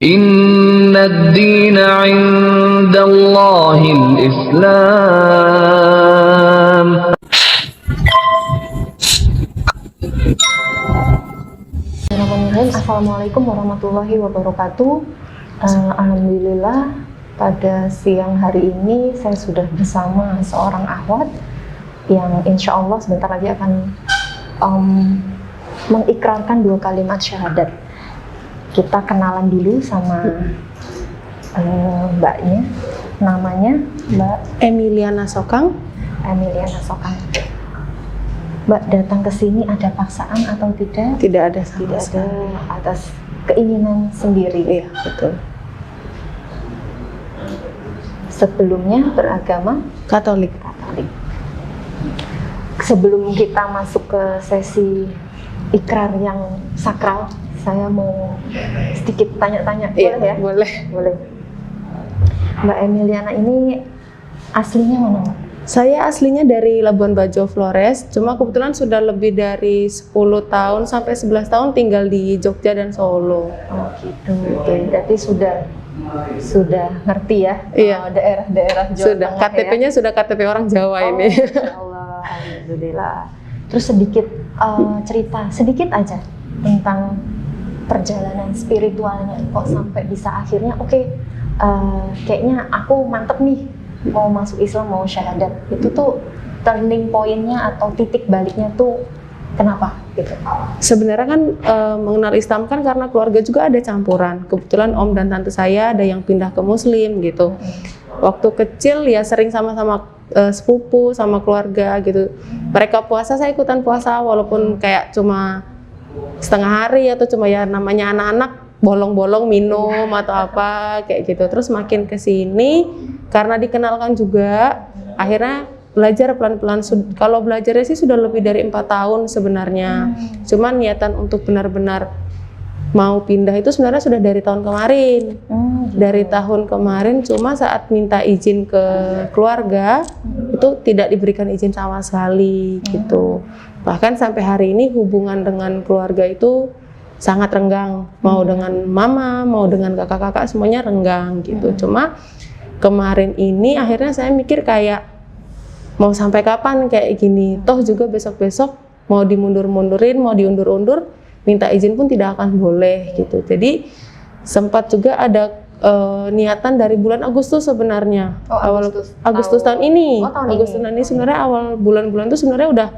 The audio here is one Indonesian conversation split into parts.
Inna ad-dina 'indallahil Islam. Assalamualaikum warahmatullahi wabarakatuh. Alhamdulillah pada siang hari ini saya sudah bersama seorang akhwat yang insya Allah sebentar lagi akan mengikrarkan 2 kalimat syahadat. Kita kenalan dulu sama mbaknya, namanya Mbak Emiliana Sokang. Emiliana Sokang. Mbak datang ke sini ada paksaan atau tidak? Tidak ada sama Tidak ada, sekali. atas keinginan sendiri. Iya, betul. Sebelumnya beragama Katolik. Katolik. Sebelum kita masuk ke sesi ikrar yang sakral, saya mau sedikit tanya-tanya, boleh ya? Boleh. Boleh. Mbak Emiliana ini aslinya mana, Mbak? Saya aslinya dari Labuan Bajo, Flores. Cuma kebetulan sudah lebih dari 10 tahun sampai 11 tahun tinggal di Jogja dan Solo. Oh gitu. Oke, berarti sudah ngerti ya? Iya. Daerah-daerah Jawa Sudah, Tengah KTP-nya sudah KTP orang Jawa ini. Masya Allah, alhamdulillah. Terus sedikit cerita, sedikit aja tentang perjalanan spiritualnya. Kok sampai bisa akhirnya, kayaknya aku mantep nih, mau masuk Islam, mau syahadat. Itu tuh turning point-nya atau titik baliknya tuh kenapa gitu? Sebenarnya kan mengenal Islam kan karena keluarga juga ada campuran. Kebetulan om dan tante saya ada yang pindah ke Muslim gitu. Waktu kecil ya sering sama-sama sepupu sama keluarga gitu. Mereka puasa, saya ikutan puasa walaupun kayak cuma setengah hari atau cuma ya namanya anak-anak bolong-bolong minum atau apa kayak gitu. Terus makin ke sini karena dikenalkan juga akhirnya belajar pelan-pelan. Kalau belajarnya sih sudah lebih dari 4 tahun sebenarnya. Cuman niatan untuk benar-benar mau pindah itu sebenarnya sudah dari tahun kemarin. Dari tahun kemarin, cuma saat minta izin ke keluarga itu tidak diberikan izin sama sekali gitu. Bahkan sampai hari ini hubungan dengan keluarga itu sangat renggang. Mau dengan mama, mau dengan kakak-kakak semuanya renggang gitu. Cuma kemarin ini akhirnya saya mikir kayak mau sampai kapan kayak gini. Toh juga besok-besok mau dimundur-mundurin, mau diundur-undur, minta izin pun tidak akan boleh gitu. Jadi sempat juga ada niatan dari bulan Agustus sebenarnya. Agustus tahun ini. Agustus tahun ini sebenarnya awal bulan-bulan itu sebenarnya udah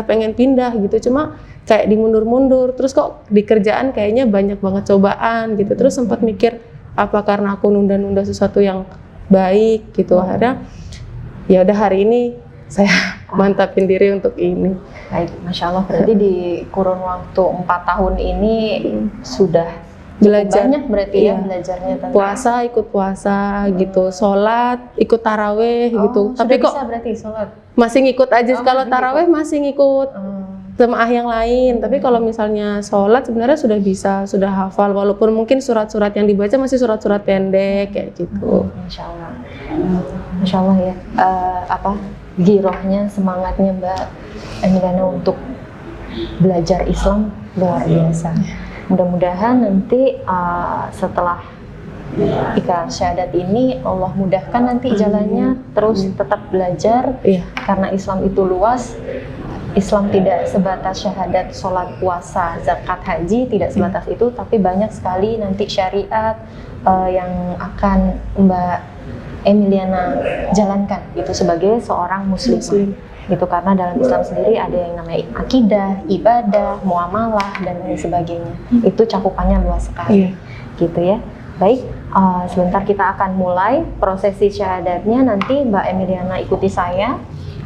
pengen pindah gitu. Cuma kayak dimundur-mundur. Terus kok di kerjaan kayaknya banyak banget cobaan gitu. Terus sempat mikir apa karena aku nunda-nunda sesuatu yang baik gitu. Akhirnya ya udah hari ini saya mantapin diri untuk ini. Baik, Masya Allah, berarti di kurun waktu 4 tahun ini sudah Belajar banyak berarti iya. ya belajarnya tentang ikut puasa gitu, sholat, ikut taraweh gitu. Tapi kok bisa berarti sholat? masih ngikut aja. Kalau masih taraweh masih ngikut jemaah yang lain. Tapi kalau misalnya sholat sebenarnya sudah bisa, sudah hafal. Walaupun mungkin surat-surat yang dibaca masih surat-surat pendek kayak gitu. Masya Allah, Masya Allah ya. Girohnya, semangatnya Mbak Emiliana untuk belajar Islam luar biasa. Mudah-mudahan nanti setelah ikrar syahadat ini Allah mudahkan nanti jalannya, terus tetap belajar. Karena Islam itu luas. Islam tidak sebatas syahadat, sholat, puasa, zakat, haji, tidak sebatas itu, tapi banyak sekali nanti syariat yang akan Mbak Emiliana jalankan gitu sebagai seorang muslimah. Gitu, karena dalam Islam sendiri ada yang namanya akidah, ibadah, muamalah dan lain sebagainya. Itu cakupannya luas sekali. Gitu ya. Baik, sebentar kita akan mulai prosesi syahadatnya. Nanti Mbak Emiliana ikuti saya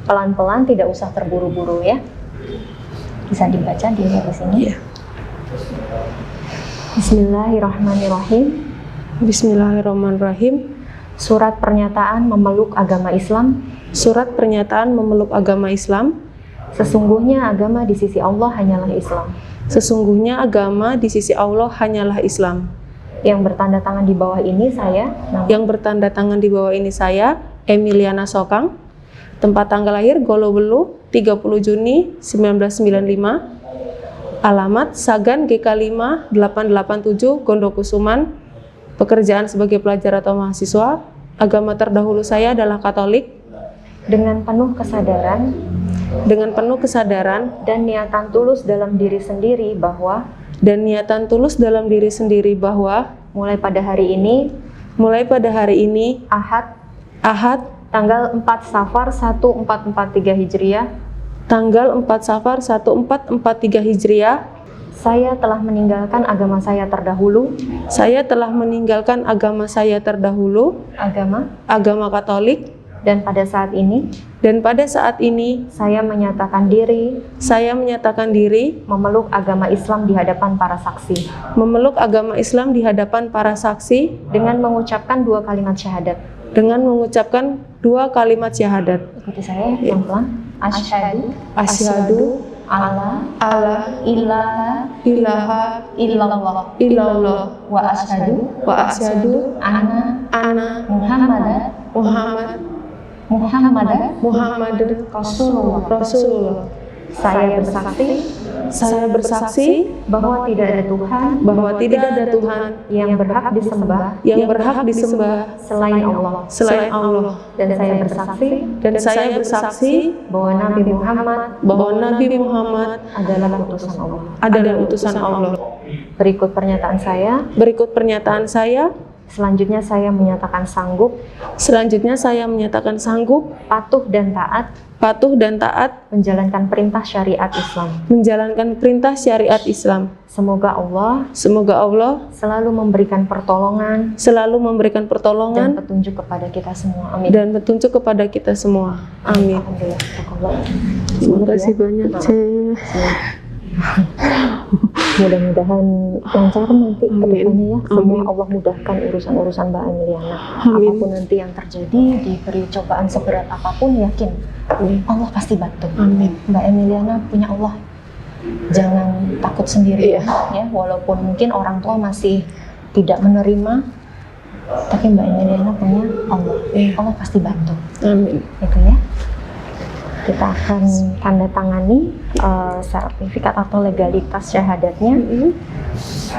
pelan-pelan, tidak usah terburu-buru ya. Bisa dibaca di sini. Bismillahirrahmanirrahim. Bismillahirrahmanirrahim. Surat pernyataan memeluk agama Islam. Surat pernyataan memeluk agama Islam. Sesungguhnya agama di sisi Allah hanyalah Islam. Sesungguhnya agama di sisi Allah hanyalah Islam. Yang bertanda tangan di bawah ini saya. Yang bertanda tangan di bawah ini saya, Emiliana Sokang. Tempat tanggal lahir Golowelu 30 Juni 1995. Alamat Sagan GK5 887 Gondokusuman pekerjaan sebagai pelajar atau mahasiswa. Agama terdahulu saya adalah Katolik. Dengan penuh kesadaran Dengan penuh kesadaran dan niatan tulus dalam diri sendiri bahwa mulai pada hari ini Ahad tanggal 4 Safar 1443 Hijriah tanggal 4 Safar 1443 Hijriah saya telah meninggalkan agama saya terdahulu, agama Katolik, dan pada saat ini saya menyatakan diri memeluk agama Islam di hadapan para saksi dengan mengucapkan 2 kalimat syahadat. Ikuti saya yang pelan. Asyhadu alla ilaha illallah wa asyhadu anna Muhammadar Rasulullah. Saya bersaksi bahwa tidak ada Tuhan yang berhak disembah selain Allah. Dan saya bersaksi bahwa Nabi Muhammad adalah utusan Allah. Berikut pernyataan saya. Selanjutnya saya menyatakan sanggup patuh dan taat menjalankan perintah syariat Islam. Semoga Allah selalu memberikan pertolongan dan petunjuk kepada kita semua. Amin. Alhamdulillah. Terima kasih banyak, Cek. Mudah-mudahan lancar nanti ke depannya ya. Semua Amin. Allah mudahkan urusan-urusan Mbak Emiliana. Amin. Apapun nanti yang terjadi, diberi cobaan seberat apapun, yakin Allah pasti bantu. Amin. Mbak Emiliana punya Allah. Jangan takut sendiri ya. Walaupun mungkin orang tua masih tidak menerima, tapi Mbak Emiliana punya Allah. Allah pasti bantu. Amin. Itu ya. Kita akan tanda tangani sertifikat atau legalitas syahadatnya di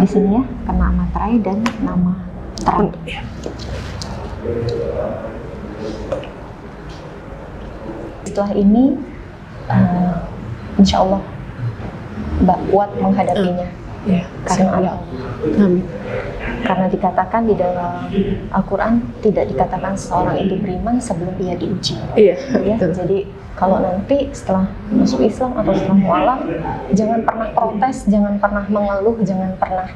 sini ya, karena materai dan nama terang. Setelah ini, insya Allah Mbak kuat menghadapinya. Karena Allah. Amin. Karena dikatakan di dalam Al-Quran tidak dikatakan seseorang itu beriman sebelum ia diuji. Iya. Jadi kalau nanti setelah masuk Islam atau setelah mualaf, jangan pernah protes, jangan pernah mengeluh, jangan pernah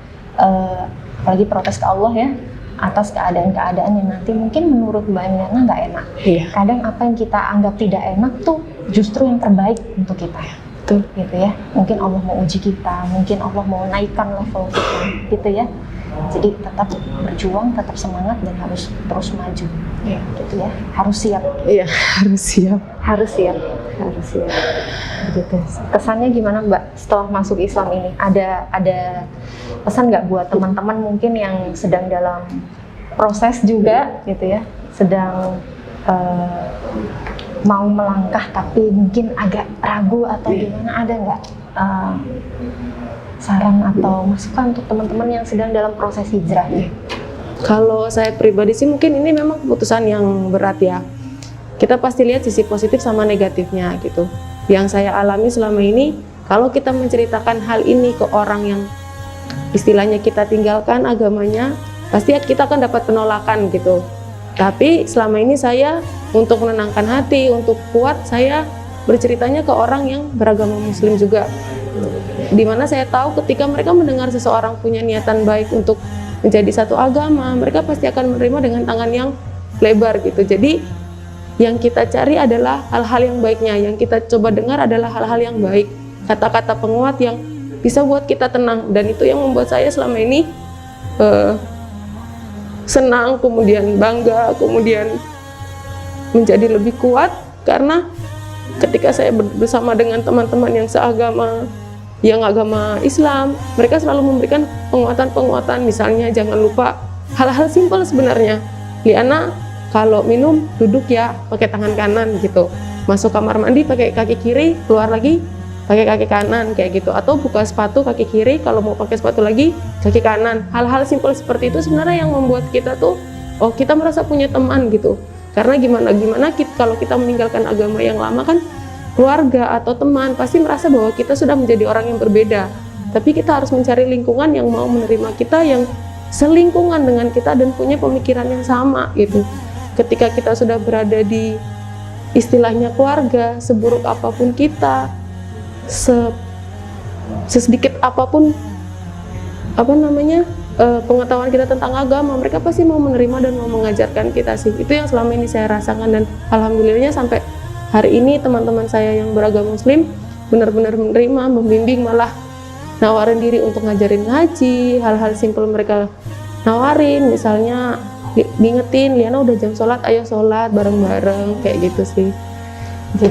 apalagi protes ke Allah ya atas keadaan-keadaan yang nanti mungkin menurut Mbak Emiliana nggak enak. Iya. Kadang apa yang kita anggap tidak enak tuh justru yang terbaik untuk kita. Betul. Gitu ya. Mungkin Allah mau uji kita, mungkin Allah mau naikkan level kita, gitu ya. Jadi tetap berjuang, tetap semangat dan harus terus maju. Gitu ya. Harus siap. Iya, harus siap. Begitu. Kesannya gimana Mbak setelah masuk Islam ini? Ada pesan nggak buat teman-teman mungkin yang sedang dalam proses juga gitu ya, sedang mau melangkah tapi mungkin agak ragu atau gimana, ada nggak saran atau masukan untuk teman-teman yang sedang dalam proses hijrah? Kalau saya pribadi sih mungkin ini memang keputusan yang berat ya. Kita pasti lihat sisi positif sama negatifnya gitu. Yang saya alami selama ini, kalau kita menceritakan hal ini ke orang yang istilahnya kita tinggalkan agamanya, pasti kita akan dapat penolakan gitu. Tapi selama ini saya untuk menenangkan hati, untuk kuat, saya berceritanya ke orang yang beragama Muslim juga. Dimana saya tahu ketika mereka mendengar seseorang punya niatan baik untuk menjadi satu agama, mereka pasti akan menerima dengan tangan yang lebar gitu. Jadi yang kita cari adalah hal-hal yang baiknya, yang kita coba dengar adalah hal-hal yang baik, kata-kata penguat yang bisa buat kita tenang. Dan itu yang membuat saya selama ini senang, kemudian bangga, kemudian menjadi lebih kuat, karena ketika saya bersama dengan teman-teman yang seagama, yang agama Islam, mereka selalu memberikan penguatan-penguatan. Misalnya jangan lupa hal-hal simpel sebenarnya. Liana kalau minum duduk ya pakai tangan kanan gitu. Masuk kamar mandi pakai kaki kiri, keluar lagi pakai kaki kanan kayak gitu, atau buka sepatu kaki kiri, kalau mau pakai sepatu lagi kaki kanan. Hal-hal simpel seperti itu sebenarnya yang membuat kita tuh, oh kita merasa punya teman gitu. Karena gimana kalau kita meninggalkan agama yang lama kan, keluarga atau teman pasti merasa bahwa kita sudah menjadi orang yang berbeda. Tapi kita harus mencari lingkungan yang mau menerima kita, yang selingkungan dengan kita dan punya pemikiran yang sama gitu. Ketika kita sudah berada di istilahnya keluarga, seburuk apapun kita, sesedikit apapun pengetahuan kita tentang agama, mereka pasti mau menerima dan mau mengajarkan kita sih. Itu yang selama ini saya rasakan, dan alhamdulillahnya sampai hari ini teman-teman saya yang beragama muslim benar-benar menerima, membimbing, malah nawarin diri untuk ngajarin ngaji, hal-hal simpel mereka nawarin, misalnya diingetin, Liana udah jam sholat, ayo sholat bareng-bareng kayak gitu sih. Jadi